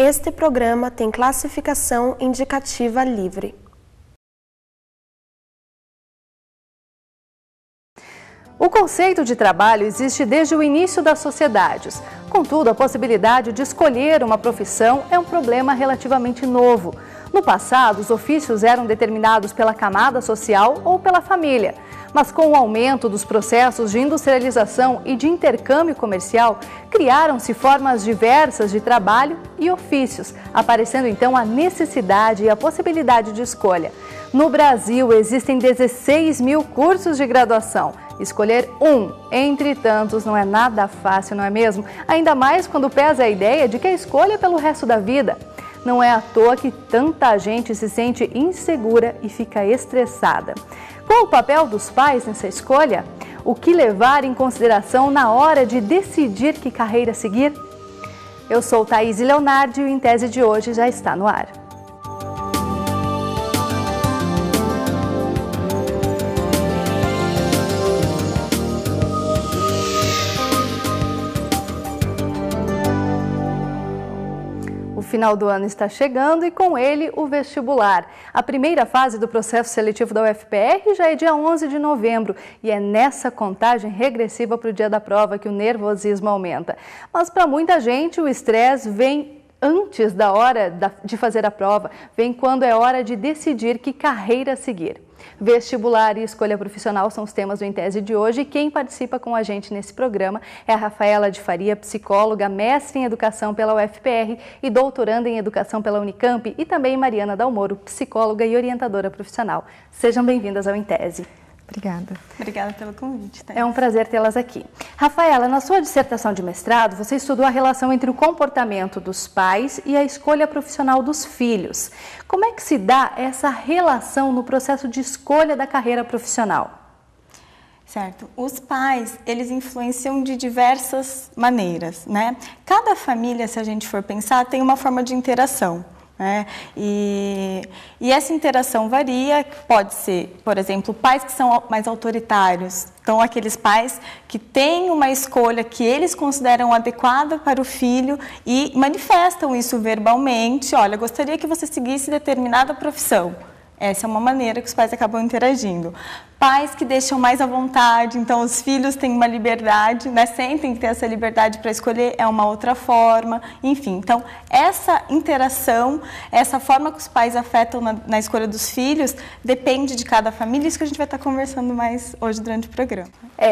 Este programa tem classificação indicativa livre. O conceito de trabalho existe desde o início das sociedades. Contudo, a possibilidade de escolher uma profissão é um problema relativamente novo. No passado, os ofícios eram determinados pela camada social ou pela família. Mas com o aumento dos processos de industrialização e de intercâmbio comercial, criaram-se formas diversas de trabalho e ofícios, aparecendo então a necessidade e a possibilidade de escolha. No Brasil, existem 16 mil cursos de graduação. Escolher um entre tantos não é nada fácil, não é mesmo? Ainda mais quando pesa a ideia de que a escolha é pelo resto da vida. Não é à toa que tanta gente se sente insegura e fica estressada. Qual o papel dos pais nessa escolha? O que levar em consideração na hora de decidir que carreira seguir? Eu sou Thaís Leonardi e o Em Tese de hoje já está no ar. O final do ano está chegando e com ele o vestibular. A primeira fase do processo seletivo da UFPR já é dia 11 de novembro e é nessa contagem regressiva para o dia da prova que o nervosismo aumenta. Mas para muita gente o estresse vem antes da hora de fazer a prova, vem quando é hora de decidir que carreira seguir. Vestibular e escolha profissional são os temas do Em Tese de hoje e quem participa com a gente nesse programa é a Rafaela de Faria, psicóloga, mestre em educação pela UFPR e doutoranda em educação pela Unicamp, e também Mariana Dalmoro, psicóloga e orientadora profissional. Sejam bem-vindas ao Em Tese. Obrigada. Obrigada pelo convite, Thaís. É um prazer tê-las aqui. Rafaela, na sua dissertação de mestrado, você estudou a relação entre o comportamento dos pais e a escolha profissional dos filhos. Como é que se dá essa relação no processo de escolha da carreira profissional? Certo. Os pais, eles influenciam de diversas maneiras, né? Cada família, se a gente for pensar, tem uma forma de interação. E essa interação varia, pode ser, por exemplo, pais que são mais autoritários, então aqueles pais que têm uma escolha que eles consideram adequada para o filho e manifestam isso verbalmente: olha, gostaria que você seguisse determinada profissão. Essa é uma maneira que os pais acabam interagindo. Pais que deixam mais à vontade, então os filhos têm uma liberdade, né? Sentem que ter essa liberdade para escolher, é uma outra forma, enfim. Então, essa interação, essa forma que os pais afetam na escolha dos filhos, depende de cada família, isso que a gente vai estar conversando mais hoje durante o programa.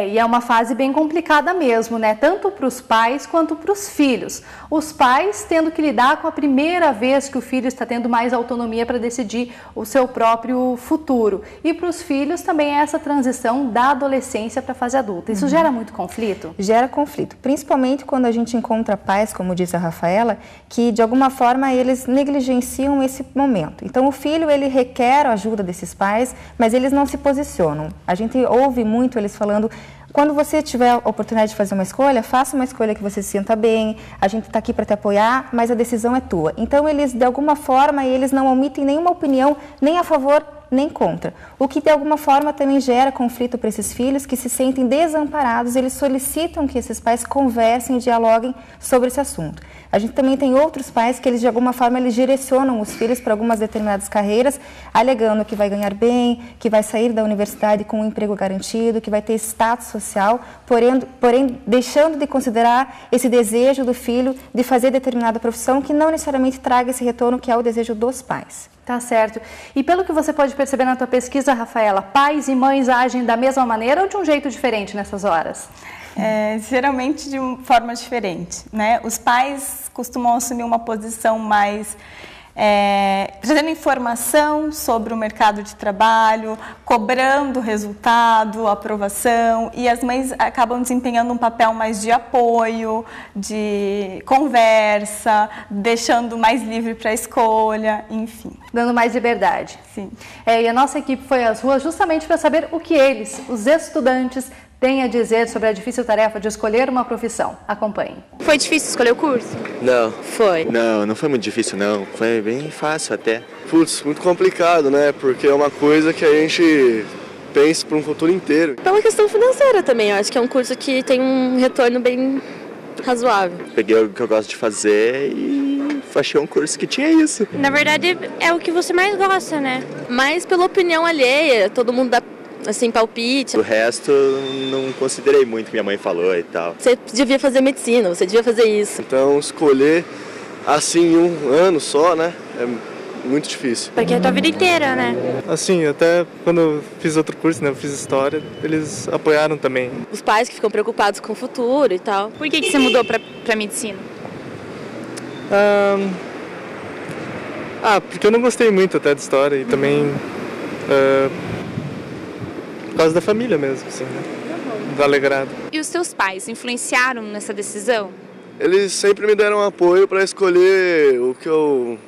E é uma fase bem complicada mesmo, né? Tanto para os pais quanto para os filhos. Os pais tendo que lidar com a primeira vez que o filho está tendo mais autonomia para decidir o seu próprio futuro. E para os filhos também essa transição da adolescência para a fase adulta. Isso gera muito conflito? Gera conflito, principalmente quando a gente encontra pais, como diz a Rafaela, que de alguma forma eles negligenciam esse momento. Então o filho, ele requer a ajuda desses pais, mas eles não se posicionam. A gente ouve muito eles falando: quando você tiver a oportunidade de fazer uma escolha, faça uma escolha que você se sinta bem, a gente está aqui para te apoiar, mas a decisão é tua. Então eles, de alguma forma, eles não omitem nenhuma opinião, nem a favor nem contra. O que de alguma forma também gera conflito para esses filhos que se sentem desamparados, eles solicitam que esses pais conversem e dialoguem sobre esse assunto. A gente também tem outros pais que eles de alguma forma eles direcionam os filhos para algumas determinadas carreiras, alegando que vai ganhar bem, que vai sair da universidade com um emprego garantido, que vai ter status social, porém deixando de considerar esse desejo do filho de fazer determinada profissão que não necessariamente traga esse retorno que é o desejo dos pais. Tá certo. E pelo que você pode perceber na tua pesquisa, Rafaela, pais e mães agem da mesma maneira ou de um jeito diferente nessas horas? Geralmente de uma forma diferente, né? Os pais costumam assumir uma posição mais trazendo informação sobre o mercado de trabalho, cobrando resultado, aprovação, e as mães acabam desempenhando um papel mais de apoio, de conversa, deixando mais livre para a escolha, enfim. Dando mais liberdade. Sim. E a nossa equipe foi às ruas justamente para saber o que eles, os estudantes, têm a dizer sobre a difícil tarefa de escolher uma profissão. Acompanhe. Foi difícil escolher o curso? Não. Foi? Não foi muito difícil, não. Foi bem fácil até. Putz, muito complicado, né? Porque é uma coisa que a gente pensa para um futuro inteiro. Pela questão financeira também, eu acho que é um curso que tem um retorno bem razoável. Peguei o que eu gosto de fazer e achei um curso que tinha isso. Na verdade, é o que você mais gosta, né? Mas pela opinião alheia, todo mundo dá, assim, palpite. O resto, não considerei muito o que minha mãe falou e tal. Você devia fazer medicina, você devia fazer isso. Então, escolher assim em um ano só, né, é muito difícil. Porque é a tua vida inteira, né? Assim, até quando eu fiz outro curso, né, eu fiz História, eles apoiaram também. Os pais que ficam preocupados com o futuro e tal. Por que você mudou pra medicina? Porque eu não gostei muito até de História e também por causa da família mesmo, assim, né? Do Alegrado. E os seus pais influenciaram nessa decisão? Eles sempre me deram apoio para escolher o que eu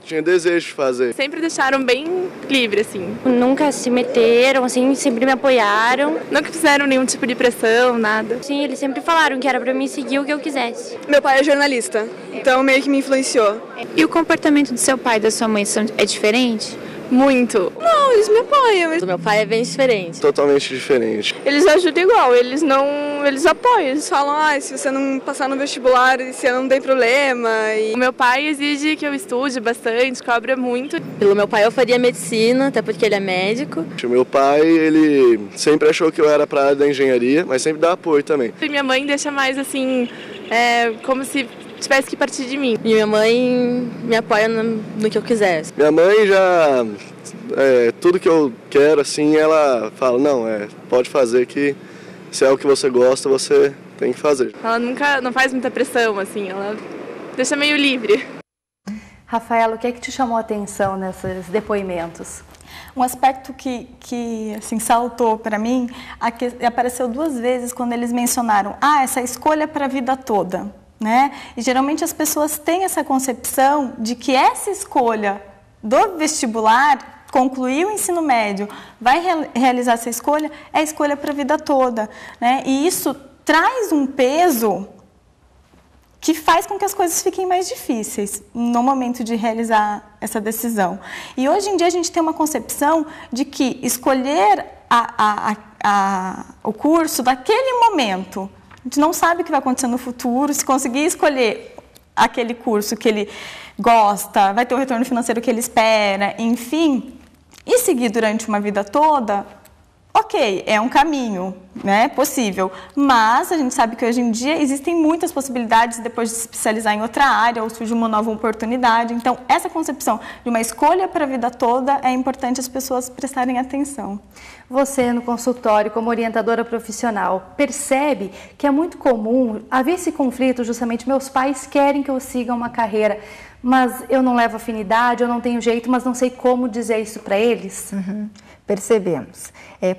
tinha desejo de fazer. Sempre deixaram bem livre, assim. Nunca se meteram, assim, sempre me apoiaram. Nunca fizeram nenhum tipo de pressão, nada. Sim, eles sempre falaram que era pra mim seguir o que eu quisesse. Meu pai é jornalista, então meio que me influenciou. E o comportamento do seu pai e da sua mãe é diferente? Muito. Não, eles me apoiam. O meu pai é bem diferente. Totalmente diferente. Eles ajudam igual, eles apoiam. Eles falam, se você não passar no vestibular, você não tem problema. E o meu pai exige que eu estude bastante, cobra muito. Pelo meu pai eu faria medicina, até porque ele é médico. O meu pai, ele sempre achou que eu era para a área da engenharia, mas sempre dá apoio também. E minha mãe deixa mais assim, como se tivesse que partir de mim. E minha mãe me apoia no que eu quisesse. Minha mãe já, tudo que eu quero, assim, ela fala, não, pode fazer que se é o que você gosta, você tem que fazer. Ela não faz muita pressão, assim, ela deixa meio livre. Rafaela, o que é que te chamou a atenção nesses depoimentos? Um aspecto que assim, saltou para mim, apareceu 2 vezes quando eles mencionaram, essa escolha para a vida toda. Né? E geralmente as pessoas têm essa concepção de que essa escolha do vestibular, concluir o ensino médio, vai realizar essa escolha, é a escolha para a vida toda. Né? E isso traz um peso que faz com que as coisas fiquem mais difíceis no momento de realizar essa decisão. E hoje em dia a gente tem uma concepção de que escolher o curso daquele momento, a gente não sabe o que vai acontecer no futuro. Se conseguir escolher aquele curso que ele gosta, vai ter o retorno financeiro que ele espera, enfim, e seguir durante uma vida toda, ok, é um caminho, né, possível. Mas a gente sabe que hoje em dia existem muitas possibilidades depois de se especializar em outra área ou surge uma nova oportunidade. Então, essa concepção de uma escolha para a vida toda é importante as pessoas prestarem atenção. Você, no consultório, como orientadora profissional, percebe que é muito comum haver esse conflito, justamente, meus pais querem que eu siga uma carreira, mas eu não levo afinidade, eu não tenho jeito, mas não sei como dizer isso para eles? Percebemos.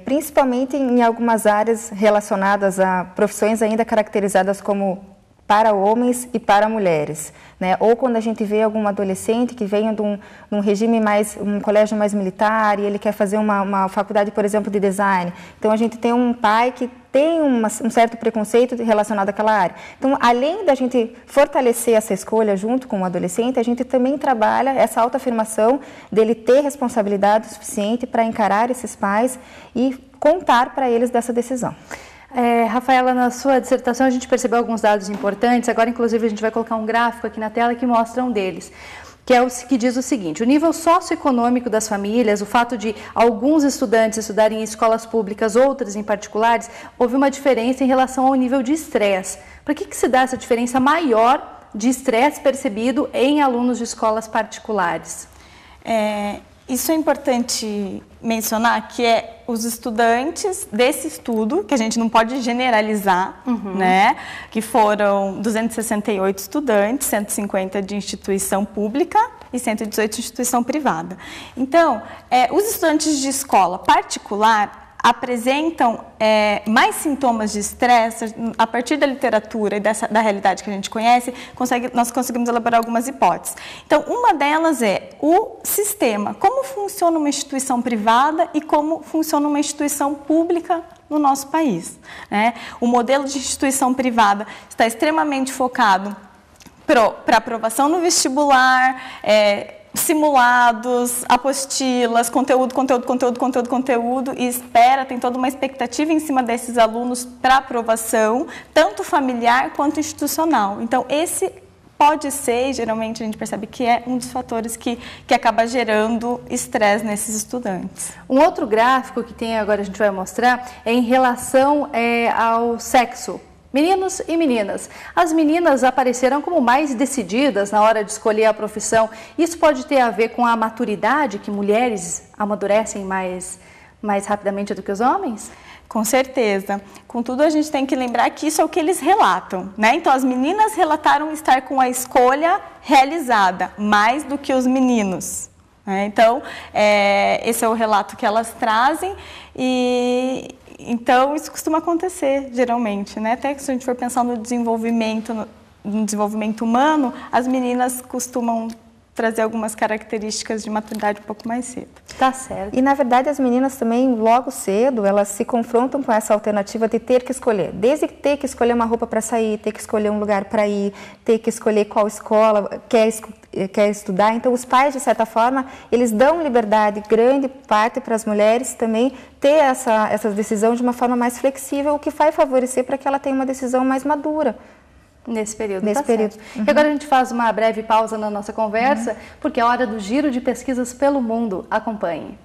Principalmente em algumas áreas relacionadas a profissões ainda caracterizadas como para homens e para mulheres, né? Ou quando a gente vê algum adolescente que vem de um regime mais, um colégio mais militar e ele quer fazer uma faculdade, por exemplo, de design. Então a gente tem um pai que tem um certo preconceito relacionado àquela área. Então, além da gente fortalecer essa escolha junto com o adolescente, a gente também trabalha essa autoafirmação dele ter responsabilidade suficiente para encarar esses pais e contar para eles dessa decisão. Rafaela, na sua dissertação a gente percebeu alguns dados importantes, agora inclusive a gente vai colocar um gráfico aqui na tela que mostra um deles, que diz o seguinte: o nível socioeconômico das famílias, o fato de alguns estudantes estudarem em escolas públicas, outras em particulares, houve uma diferença em relação ao nível de estresse. Para que se dá essa diferença maior de estresse percebido em alunos de escolas particulares? Isso é importante mencionar, que os estudantes desse estudo, que a gente não pode generalizar, né? Que foram 268 estudantes, 150 de instituição pública e 118 de instituição privada. Então, os estudantes de escola particular apresentam mais sintomas de estresse. A partir da literatura e da realidade que a gente conhece, nós conseguimos elaborar algumas hipóteses. Então, uma delas é o sistema, como funciona uma instituição privada e como funciona uma instituição pública no nosso país, né? O modelo de instituição privada está extremamente focado para aprovação no vestibular, simulados, apostilas, conteúdo, e tem toda uma expectativa em cima desses alunos para aprovação, tanto familiar quanto institucional. Então, esse pode ser, e geralmente a gente percebe que é um dos fatores que acaba gerando estresse nesses estudantes. Um outro gráfico que tem agora, a gente vai mostrar, é em relação ao sexo. Meninos e meninas. As meninas apareceram como mais decididas na hora de escolher a profissão. Isso pode ter a ver com a maturidade, que mulheres amadurecem mais rapidamente do que os homens? Com certeza. Contudo, a gente tem que lembrar que isso é o que eles relatam, né? Então, as meninas relataram estar com a escolha realizada, mais do que os meninos. Né? Então, esse é o relato que elas trazem e... Então, isso costuma acontecer, geralmente, né? Até que se a gente for pensar no desenvolvimento humano, as meninas costumam trazer algumas características de maturidade um pouco mais cedo. Tá certo. E, na verdade, as meninas também, logo cedo, elas se confrontam com essa alternativa de ter que escolher. Desde ter que escolher uma roupa para sair, ter que escolher um lugar para ir, ter que escolher qual escola quer estudar. Então, os pais, de certa forma, eles dão liberdade grande parte para as mulheres também ter essa decisão de uma forma mais flexível, o que vai favorecer para que ela tenha uma decisão mais madura. Nesse período. Nesse período. Uhum. E agora a gente faz uma breve pausa na nossa conversa, porque é hora do giro de pesquisas pelo mundo. Acompanhe.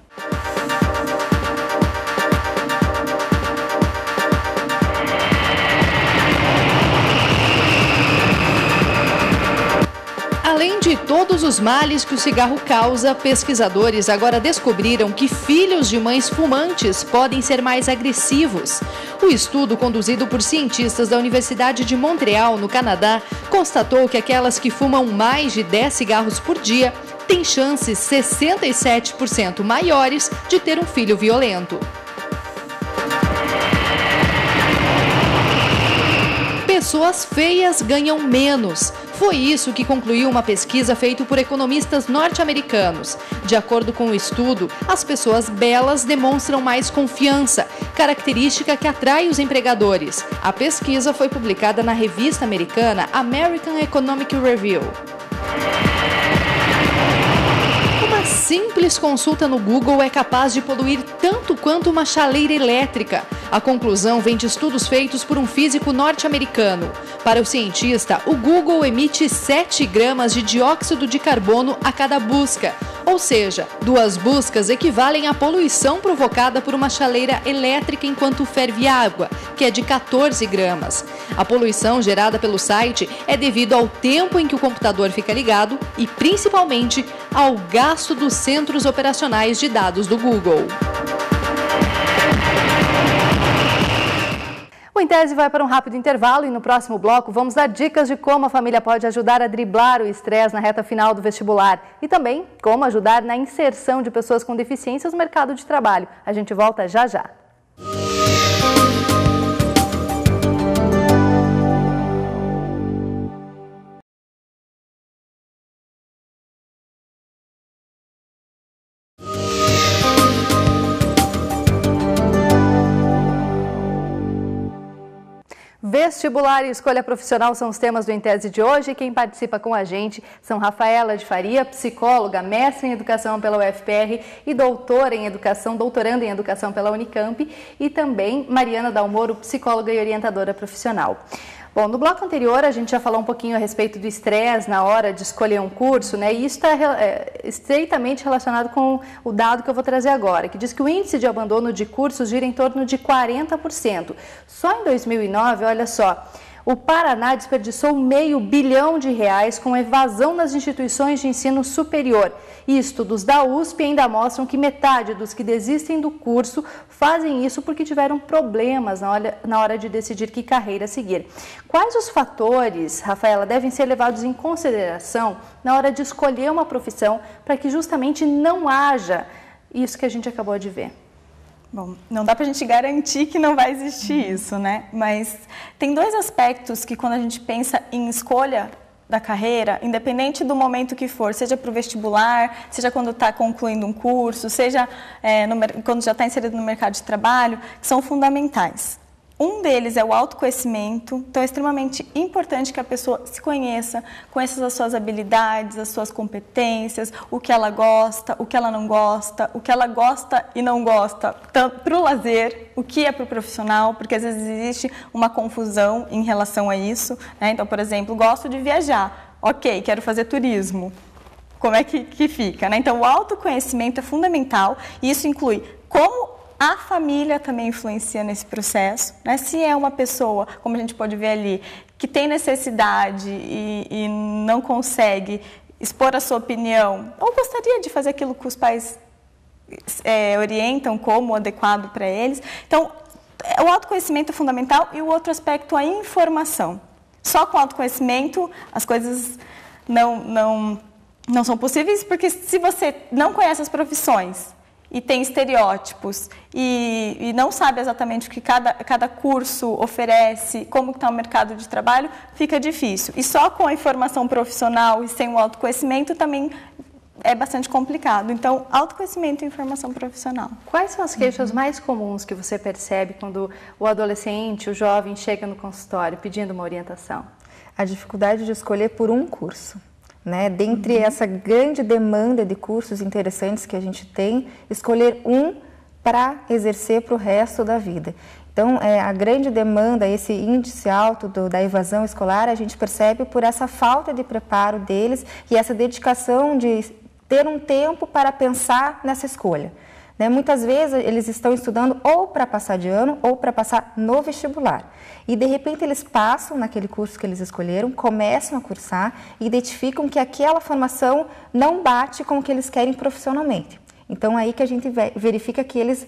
Além de todos os males que o cigarro causa, pesquisadores agora descobriram que filhos de mães fumantes podem ser mais agressivos. O estudo, conduzido por cientistas da Universidade de Montreal, no Canadá, constatou que aquelas que fumam mais de 10 cigarros por dia têm chances 67% maiores de ter um filho violento. Pessoas feias ganham menos. Foi isso que concluiu uma pesquisa feita por economistas norte-americanos. De acordo com o estudo, as pessoas belas demonstram mais confiança, característica que atrai os empregadores. A pesquisa foi publicada na revista americana American Economic Review. Uma simples consulta no Google é capaz de poluir tanto quanto uma chaleira elétrica. A conclusão vem de estudos feitos por um físico norte-americano. Para o cientista, o Google emite 7 gramas de dióxido de carbono a cada busca. Ou seja, 2 buscas equivalem à poluição provocada por uma chaleira elétrica enquanto ferve água, que é de 14 gramas. A poluição gerada pelo site é devido ao tempo em que o computador fica ligado e, principalmente, ao gasto dos centros operacionais de dados do Google. O Em Tese vai para um rápido intervalo e no próximo bloco vamos dar dicas de como a família pode ajudar a driblar o estresse na reta final do vestibular e também como ajudar na inserção de pessoas com deficiências no mercado de trabalho. A gente volta já já. Vestibular e escolha profissional são os temas do Em Tese de hoje e quem participa com a gente são Rafaela de Faria, psicóloga, mestre em educação pela UFPR e doutoranda em educação pela Unicamp e também Mariana Dalmoro, psicóloga e orientadora profissional. Bom, no bloco anterior a gente já falou um pouquinho a respeito do estresse na hora de escolher um curso, né? E isso está estreitamente relacionado com o dado que eu vou trazer agora, que diz que o índice de abandono de cursos gira em torno de 40%. Só em 2009, olha só, o Paraná desperdiçou R$500 bilhão com evasão nas instituições de ensino superior. E estudos da USP ainda mostram que metade dos que desistem do curso fazem isso porque tiveram problemas na hora de decidir que carreira seguir. Quais os fatores, Rafaela, devem ser levados em consideração na hora de escolher uma profissão para que justamente não haja isso que a gente acabou de ver? Bom, não dá para a gente garantir que não vai existir isso, né? Mas tem 2 aspectos que quando a gente pensa em escolha da carreira, independente do momento que for, seja para o vestibular, seja quando está concluindo um curso, seja quando já está inserido no mercado de trabalho, que são fundamentais. Um deles é o autoconhecimento, então é extremamente importante que a pessoa se conheça as suas habilidades, as suas competências, o que ela gosta, o que ela não gosta, o que ela gosta e não gosta, para o lazer, o que é para o profissional, porque às vezes existe uma confusão em relação a isso, né? Então, por exemplo, gosto de viajar, ok, quero fazer turismo. Como é que fica, né? Então, o autoconhecimento é fundamental e isso inclui como a família também influencia nesse processo, né? Se é uma pessoa, como a gente pode ver ali, que tem necessidade e não consegue expor a sua opinião, ou gostaria de fazer aquilo que os pais orientam como adequado para eles. Então, o autoconhecimento é fundamental e o outro aspecto, a informação. Só com autoconhecimento as coisas não são possíveis, porque se você não conhece as profissões e tem estereótipos e não sabe exatamente o que cada curso oferece, como está o mercado de trabalho, fica difícil. E só com a informação profissional e sem o autoconhecimento também é bastante complicado. Então, autoconhecimento e informação profissional. Quais são as queixas mais comuns que você percebe quando o adolescente, o jovem, chega no consultório pedindo uma orientação? A dificuldade de escolher por um curso. Né? Dentre essa grande demanda de cursos interessantes que a gente tem, escolher um para exercer para o resto da vida. Então, a grande demanda, esse índice alto da evasão escolar, a gente percebe por essa falta de preparo deles e essa dedicação de ter um tempo para pensar nessa escolha. Né? Muitas vezes eles estão estudando ou para passar de ano ou para passar no vestibular. E de repente eles passam naquele curso que eles escolheram, começam a cursar e identificam que aquela formação não bate com o que eles querem profissionalmente. Então aí que a gente verifica que eles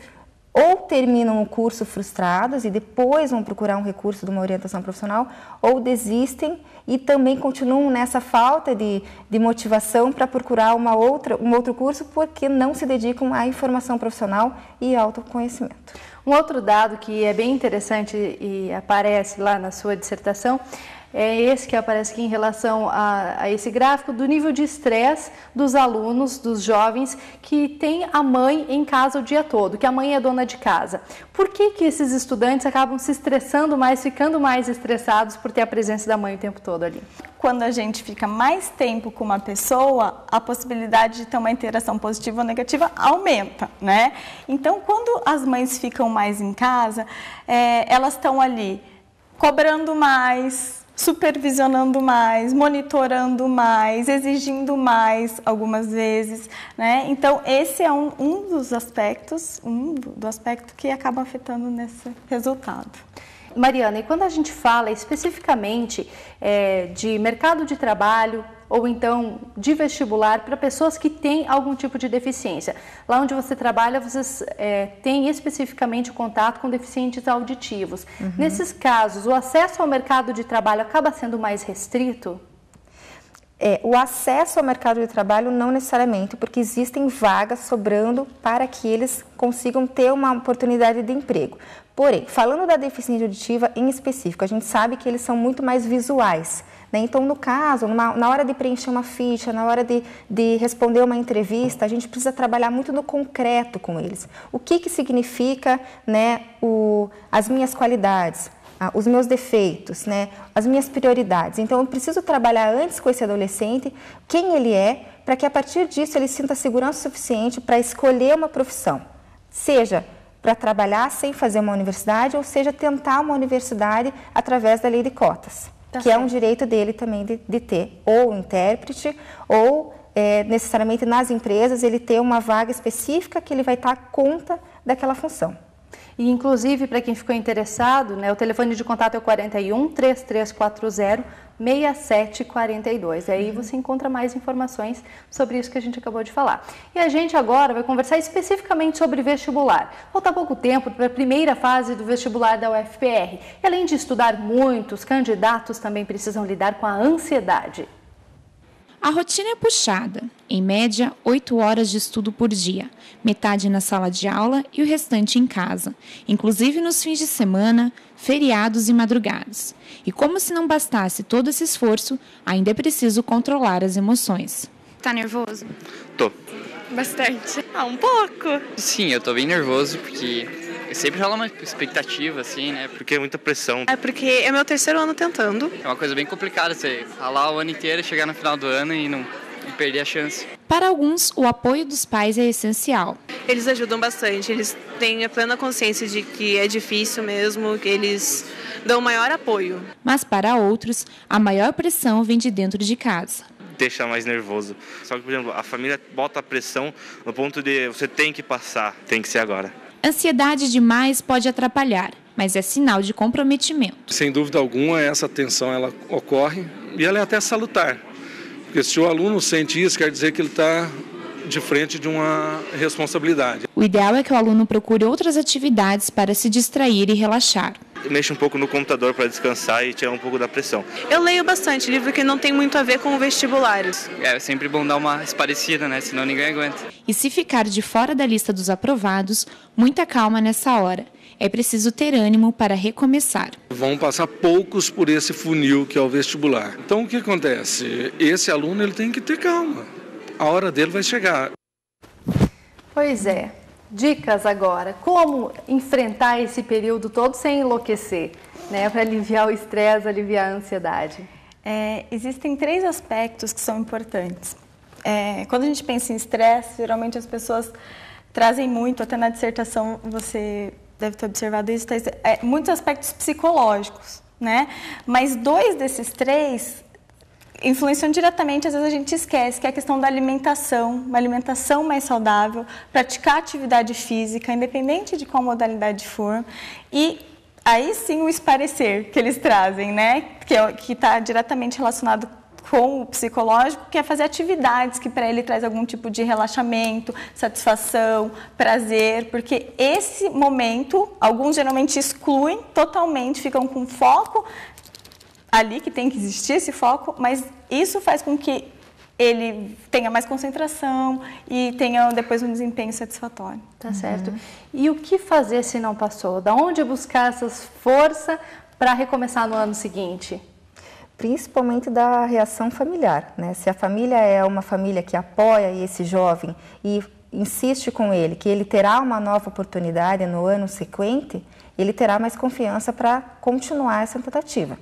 ou terminam o curso frustrados e depois vão procurar um recurso de uma orientação profissional, ou desistem e também continuam nessa falta de motivação para procurar um outro curso porque não se dedicam à informação profissional e autoconhecimento. Um outro dado que é bem interessante e aparece lá na sua dissertação é esse que aparece aqui em relação a esse gráfico do nível de estresse dos alunos, dos jovens que tem a mãe em casa o dia todo, que a mãe é dona de casa. Por que esses estudantes acabam se estressando mais, ficando mais estressados por ter a presença da mãe o tempo todo ali? Quando a gente fica mais tempo com uma pessoa, a possibilidade de ter uma interação positiva ou negativa aumenta, né? Então, quando as mães ficam mais em casa, elas estão ali cobrando mais, supervisionando mais, monitorando mais, exigindo mais algumas vezes, né? Então, esse é um dos aspectos, do aspecto que acaba afetando nesse resultado. Mariana, e quando a gente fala especificamente de mercado de trabalho ou então de vestibular para pessoas que têm algum tipo de deficiência, lá onde você trabalha, vocês têm especificamente contato com deficientes auditivos. Nesses casos, o acesso ao mercado de trabalho acaba sendo mais restrito? O acesso ao mercado de trabalho não necessariamente, porque existem vagas sobrando para que eles consigam ter uma oportunidade de emprego. Porém, falando da deficiência auditiva em específico, a gente sabe que eles são muito mais visuais, né? Então, no caso, na hora de preencher uma ficha, na hora de responder uma entrevista, a gente precisa trabalhar muito no concreto com eles. O que significa, né, as minhas qualidades, os meus defeitos, né, as minhas prioridades. Então, eu preciso trabalhar antes com esse adolescente quem ele é, para que a partir disso ele sinta segurança suficiente para escolher uma profissão, seja para trabalhar sem fazer uma universidade, ou seja, tentar uma universidade através da lei de cotas, que é um direito dele também de ter ou intérprete, ou necessariamente nas empresas ele ter uma vaga específica que ele vai estar conta daquela função. E, inclusive, para quem ficou interessado, né, o telefone de contato é o 41 3340 6742. Aí você encontra mais informações sobre isso que a gente acabou de falar. E a gente agora vai conversar especificamente sobre vestibular. Falta pouco tempo para a primeira fase do vestibular da UFPR. E, além de estudar muito, os candidatos também precisam lidar com a ansiedade. A rotina é puxada, em média 8 horas de estudo por dia, metade na sala de aula e o restante em casa, inclusive nos fins de semana, feriados e madrugadas. E como se não bastasse todo esse esforço, ainda é preciso controlar as emoções. Tá nervoso? Tô. Bastante. Um pouco. Sim, eu tô bem nervoso porque sempre rola uma expectativa, assim, né? Porque é muita pressão. É porque é meu terceiro ano tentando. É uma coisa bem complicada você ralar o ano inteiro, chegar no final do ano e perder a chance. Para alguns, o apoio dos pais é essencial. eles ajudam bastante. Eles têm a plena consciência de que é difícil mesmo, que eles dão maior apoio. Mas para outros, a maior pressão vem de dentro de casa. Deixa mais nervoso. Só que, por exemplo, a família bota a pressão no ponto de você tem que passar, tem que ser agora. Ansiedade demais pode atrapalhar, mas é sinal de comprometimento. Sem dúvida alguma, essa tensão ela ocorre e ela é até salutar. Porque se o aluno sente isso, quer dizer que ele está de frente de uma responsabilidade. O ideal é que o aluno procure outras atividades para se distrair e relaxar. Mexe um pouco no computador para descansar e tirar um pouco da pressão. Eu leio bastante livro que não tem muito a ver com vestibulares. É sempre bom dar uma esparecida, né? Senão ninguém aguenta. E se ficar de fora da lista dos aprovados, muita calma nessa hora. É preciso ter ânimo para recomeçar. Vão passar poucos por esse funil que é o vestibular. Então o que acontece? Esse aluno ele tem que ter calma. A hora dele vai chegar. Pois é. Dicas agora, como enfrentar esse período todo sem enlouquecer, né? Para aliviar o estresse, aliviar a ansiedade. Existem 3 aspectos que são importantes. Quando a gente pensa em estresse, geralmente as pessoas trazem muito, até na dissertação você deve ter observado isso, muitos aspectos psicológicos, né? Mas 2 desses 3 influenciam diretamente, às vezes a gente esquece, que é a questão da alimentação, uma alimentação mais saudável, praticar atividade física, independente de qual modalidade for, e aí sim o esparecer que eles trazem, né? Que está diretamente relacionado com o psicológico, que é fazer atividades que para ele traz algum tipo de relaxamento, satisfação, prazer, porque esse momento, alguns geralmente excluem totalmente, ficam com foco ali, que tem que existir esse foco, mas isso faz com que ele tenha mais concentração e tenha depois um desempenho satisfatório. Tá certo. E o que fazer se não passou? Da onde buscar essas forças para recomeçar no ano seguinte? Principalmente da reação familiar, né? Se a família é uma família que apoia esse jovem e insiste com ele que ele terá uma nova oportunidade no ano seguinte, ele terá mais confiança para continuar essa tentativa.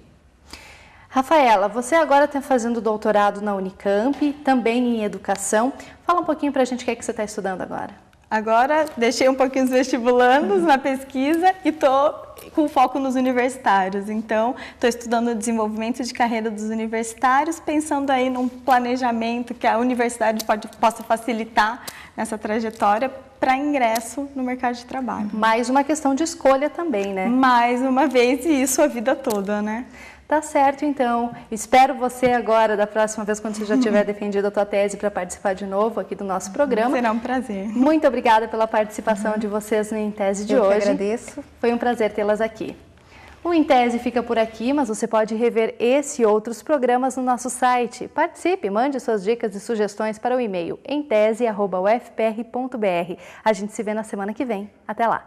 Rafaela, você agora está fazendo doutorado na Unicamp, também em educação. Fala um pouquinho para a gente o que é que você está estudando agora. Agora, deixei um pouquinho os vestibulandos na pesquisa e estou com foco nos universitários. Então, estou estudando o desenvolvimento de carreira dos universitários, pensando aí num planejamento que a universidade possa facilitar nessa trajetória para ingresso no mercado de trabalho. Mais uma questão de escolha também, né? Mais uma vez, e isso a vida toda, né? Tá certo, então. Espero você agora, da próxima vez, quando você já tiver defendido a tua tese, para participar de novo aqui do nosso programa. Será um prazer. Muito obrigada pela participação de vocês no Em Tese de hoje. Eu que agradeço. Foi um prazer tê-las aqui. O Em Tese fica por aqui, mas você pode rever esse e outros programas no nosso site. Participe, mande suas dicas e sugestões para o e-mail emtese@ufpr.br. A gente se vê na semana que vem. Até lá!